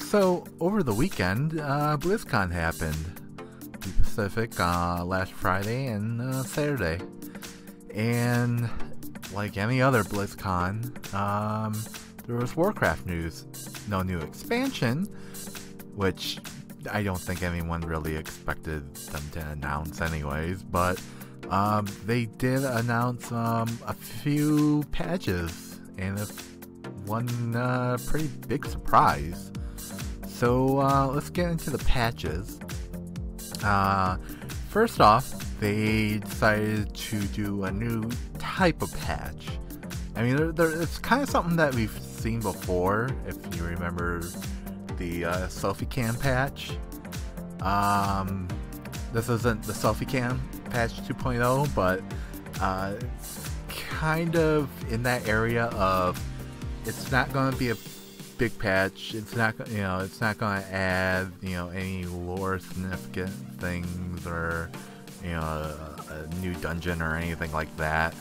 So, over the weekend, Blizzcon happened. To be specific, last Friday and Saturday. And, like any other BlizzCon, there was Warcraft news. No new expansion, which I don't think anyone really expected them to announce anyways, but they did announce a few patches, and one pretty big surprise. So let's get into the patches. First off, they decided to do a new type of patch. I mean, it's kind of something that we've seen before, if you remember the selfie cam patch. This isn't the selfie cam patch 2.0, but it's kind of in that area of it's not going to be a big patch. It's not, it's not going to add, any lore significant things or, a new dungeon or anything like that.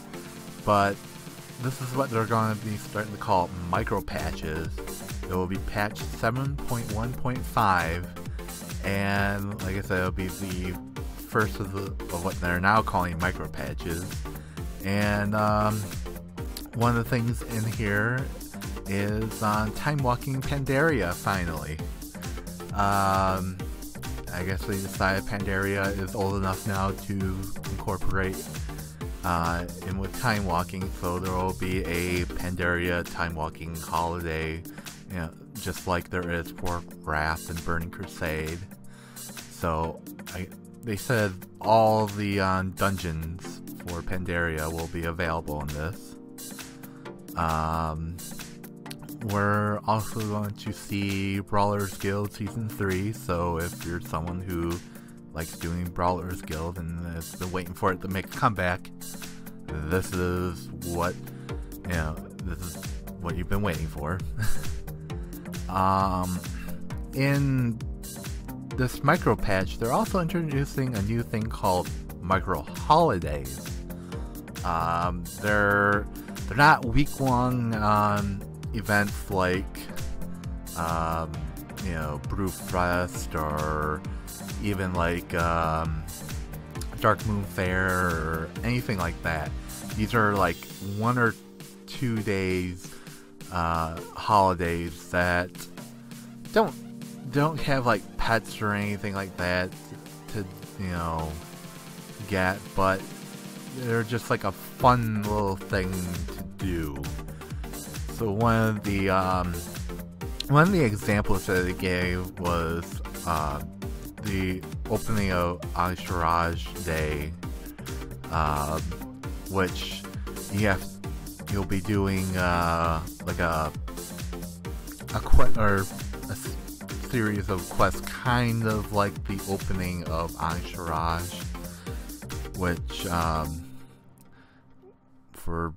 But this is what they're going to be starting to call micro patches. It will be patch 7.1.5, and like I said, it'll be the first of what they're now calling micro patches. And one of the things in here is time walking Pandaria finally. I guess they decided Pandaria is old enough now to incorporate in with time walking, so there will be a Pandaria time walking holiday, just like there is for Wrath and Burning Crusade. So they said all the dungeons for Pandaria will be available in this. We're also going to see Brawlers Guild Season 3, so if you're someone who likes doing Brawlers Guild and has been waiting for it to make a comeback, this is what, this is what you've been waiting for. In this micro patch, they're also introducing a new thing called micro holidays. They're not week-long events like Brewfest or even like Dark Moon Fair or anything like that. These are like 1 or 2 days holidays that don't have like pets or anything like that to get, but they're just like a fun little thing to do. So one of the examples that they gave was the opening of Entourage Day, which you'll be doing like a series of quests, kind of like the opening of Entourage, which for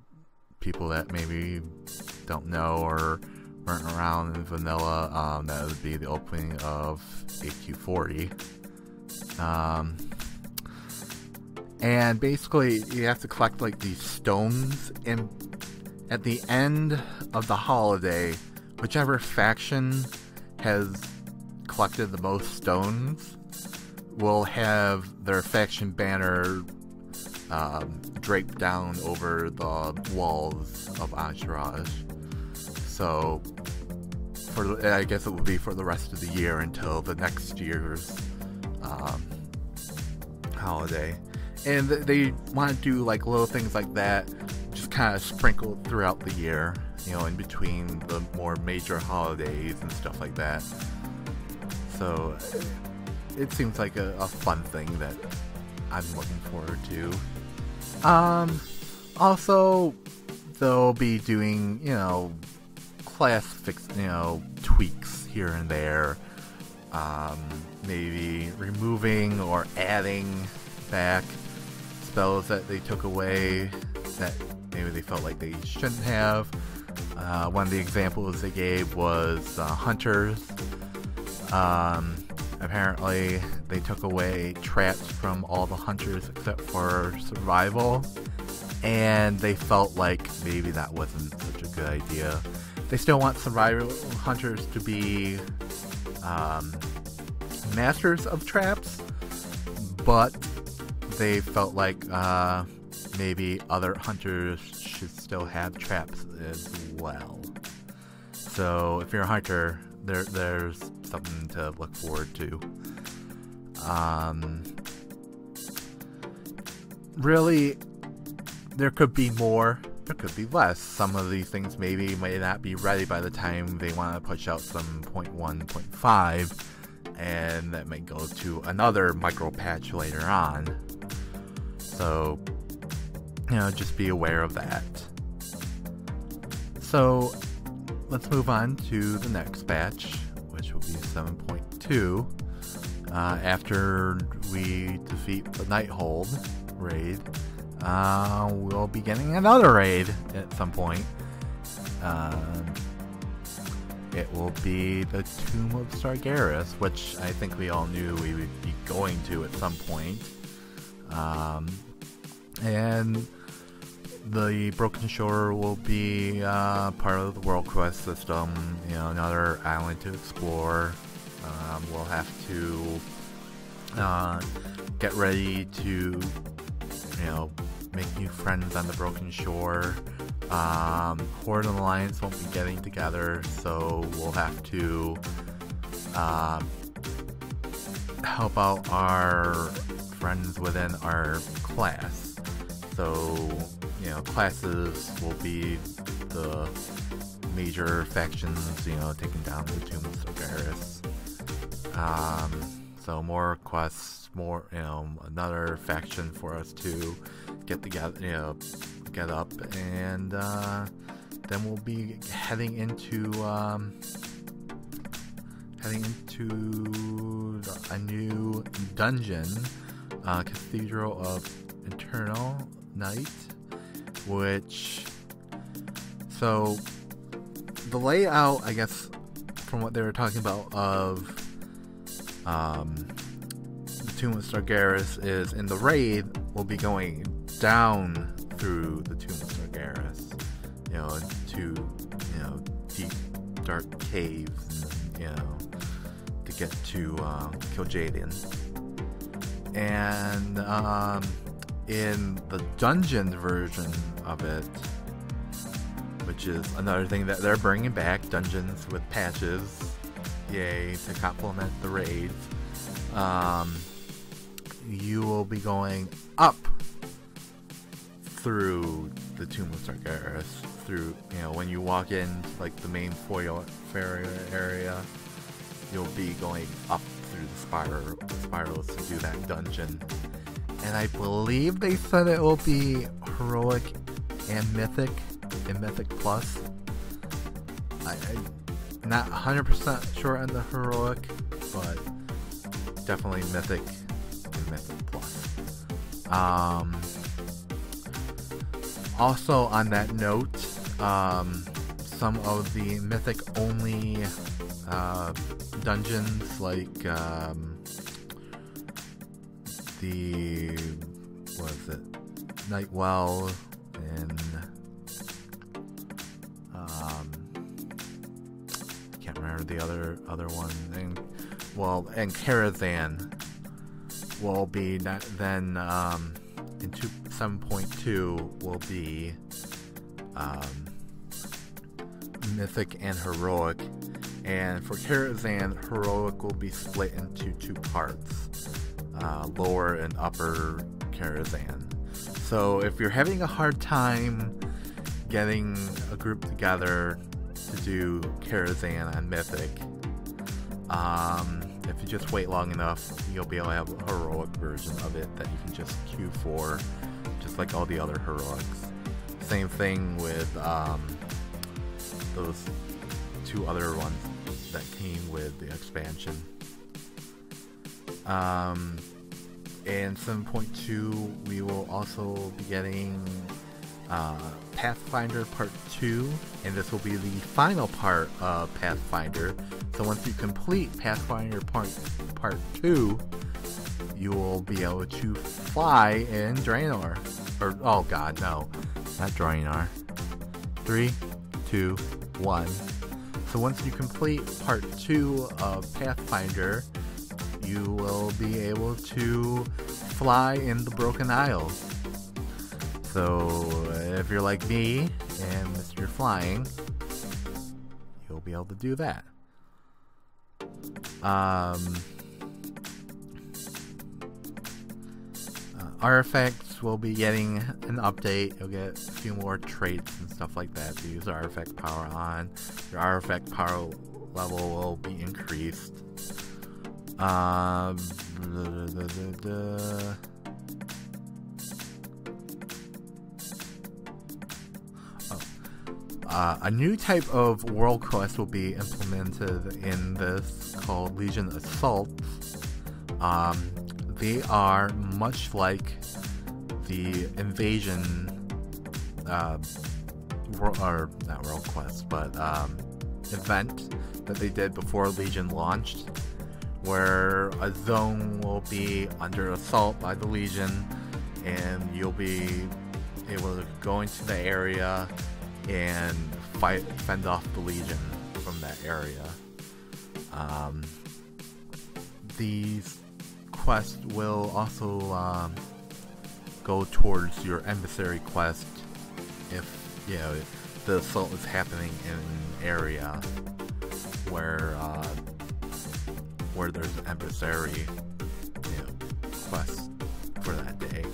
people that maybe don't know or weren't around in vanilla, that would be the opening of AQ40. And basically you have to collect like these stones, and at the end of the holiday, whichever faction has collected the most stones will have their faction banner draped down over the walls of Entourage. So I guess it will be for the rest of the year until the next year's holiday. And they want to do like little things like that, just kind of sprinkled throughout the year, in between the more major holidays and stuff like that. So it seems like a fun thing that I'm looking forward to. Also, they'll be doing, class tweaks here and there. Maybe removing or adding back spells that they took away that maybe they felt like they shouldn't have. One of the examples they gave was Hunters. Apparently they took away traps from all the hunters except for survival, and they felt like maybe that wasn't such a good idea. They still want survival hunters to be masters of traps, but they felt like maybe other hunters should still have traps as well. So if you're a hunter, there's something to look forward to. Really, there could be more, there could be less. Some of these things maybe may not be ready by the time they want to push out some 0.1, 0.5, and that may go to another micro patch later on. So, just be aware of that. So, let's move on to the next patch, which will be 7.2. After we defeat the Nighthold raid, we'll be getting another raid at some point. It will be the Tomb of Sargeras, which I think we all knew we would be going to at some point. And the Broken Shore will be part of the World Quest system, another island to explore. We'll have to get ready to, make new friends on the Broken Shore. Horde and Alliance won't be getting together, so we'll have to help out our friends within our class. So, classes will be the major factions, taking down the Tomb of Sargeras. So more quests, more, another faction for us to get together, get up, and then we'll be heading into a new dungeon, Cathedral of Eternal Night, so the layout, I guess, from what they were talking about of the Tomb of Sargeras is in the raid, we'll be going down through the Tomb of Sargeras, into, deep, dark caves, to get to Kil'jaeden. And in the dungeon version of it, which is another thing that they're bringing back, dungeons with patches, yay, to complement the raids, you will be going up through the Tomb of Sargeras, through, when you walk in, like, the main foyer area, you'll be going up through the spirals to do that dungeon. And I believe they said it will be heroic and mythic plus. I'm not 100% sure on the heroic, but definitely mythic and mythic plus. Also on that note, some of the mythic only dungeons, like the, what is it, Nightwell, and can't remember the other one, and Karazhan will be then in 7.2 will be mythic and heroic. And for Karazhan, heroic will be split into two parts, lower and upper Karazhan. So if you're having a hard time getting a group together to do Karazhan on mythic, if you just wait long enough, you'll be able to have a heroic version of it that you can just queue for, just like all the other heroics. Same thing with those two other ones that came with the expansion. In 7.2, we will also be getting Pathfinder Part 2, and this will be the final part of Pathfinder. So once you complete Pathfinder Part 2, you will be able to fly in Draenor. Or, oh god, no. Not Draenor. 3, 2, 1. So once you complete part 2 of Pathfinder, you will be able to fly in the Broken Isles. So if you're like me and Mr. Flying, you'll be able to do that. Artifacts will be getting an update. You'll get a few more traits and stuff like that to use artifact power on. Your artifact power level will be increased. A new type of world quest will be implemented in this called Legion Assaults. They are much like the Invasion, or not world quest, but event that they did before Legion launched, where a zone will be under assault by the Legion, and you'll be able to go into the area and fend off the Legion from that area. These quests will also go towards your emissary quest if the assault is happening in an area where there's an emissary quest for that day.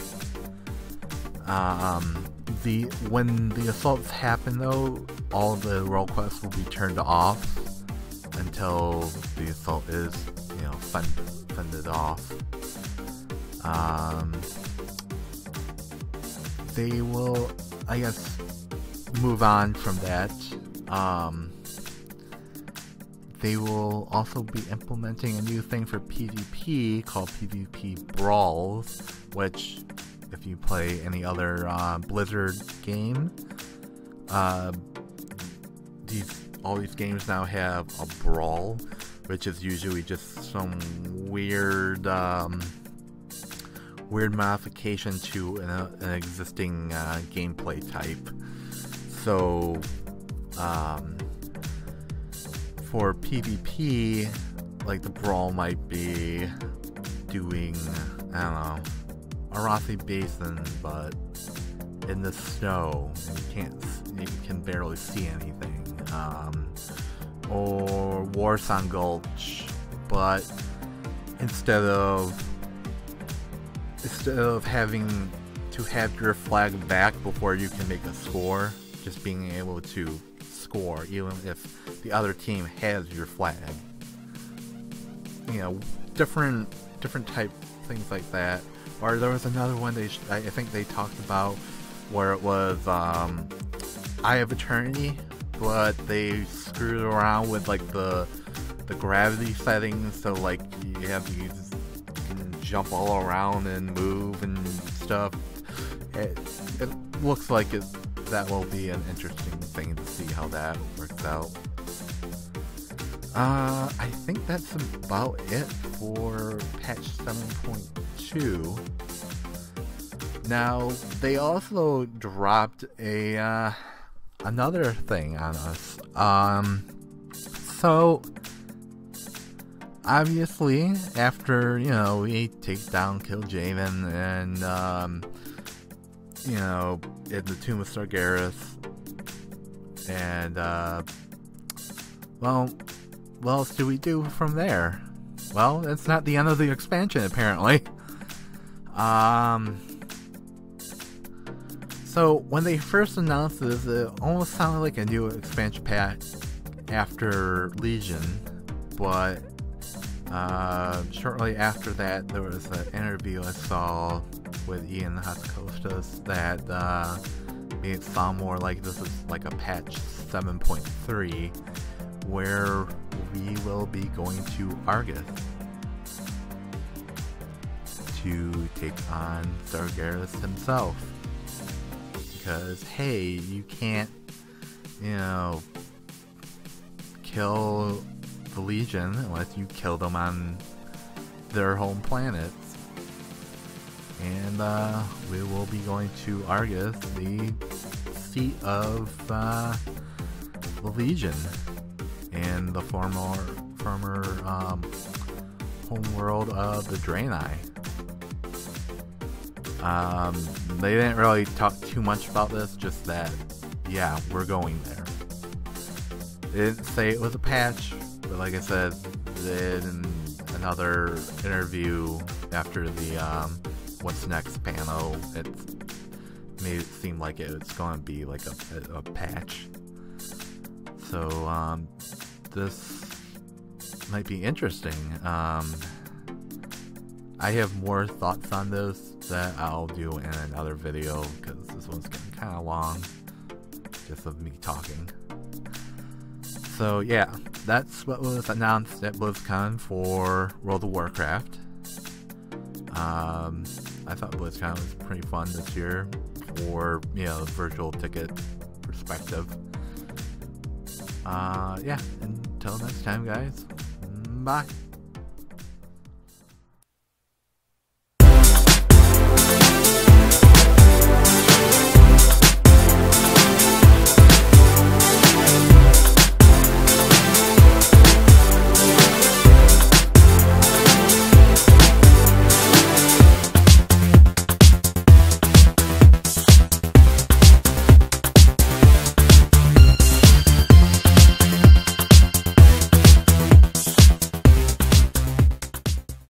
When the assaults happen, though, all of the role quests will be turned off until the assault is, fended off. They will, I guess, move on from that. They will also be implementing a new thing for PvP called PvP Brawls, which, if you play any other Blizzard game, all these games now have a brawl, which is usually just some weird modification to an existing gameplay type. So for PvP, like, the brawl might be doing, I don't know, Arathi Basin, but in the snow, and you can barely see anything. Or Warsong Gulch, but instead of having to have your flag back before you can make a score, just being able to score even if the other team has your flag. Different type things like that. Or there was another one I think they talked about where it was Eye of Eternity, but they screwed around with like the gravity settings, so like you have to jump all around and move and stuff. It looks like that will be an interesting thing to see how that works out. I think that's about it for patch 7.2. Now, they also dropped another thing on us. So obviously, after we take down, kill Javen, and in the Tomb of Sargeras, and well, what else do we do from there? Well, it's not the end of the expansion, apparently. So when they first announced this, it almost sounded like a new expansion pack after Legion, but shortly after that, there was an interview I saw with Ian Hatzkostas that made it sound more like this is like a patch 7.3, where we will be going to Argus to take on Sargeras himself. Because, hey, you can't, kill the Legion unless you kill them on their home planets. And we will be going to Argus, the seat of the Legion. in the former homeworld of the Draenei. They didn't really talk too much about this, just that, yeah, we're going there. They didn't say it was a patch, but like I said, in another interview after the What's Next panel, it made it seem like it's going to be like a patch. So, this might be interesting. I have more thoughts on this that I'll do in another video, because this one's getting kind of long, just of me talking. So yeah, that's what was announced at Blizzcon for World of Warcraft. I thought Blizzcon was pretty fun this year for, you know, virtual ticket perspective. Yeah, until next time, guys. Bye.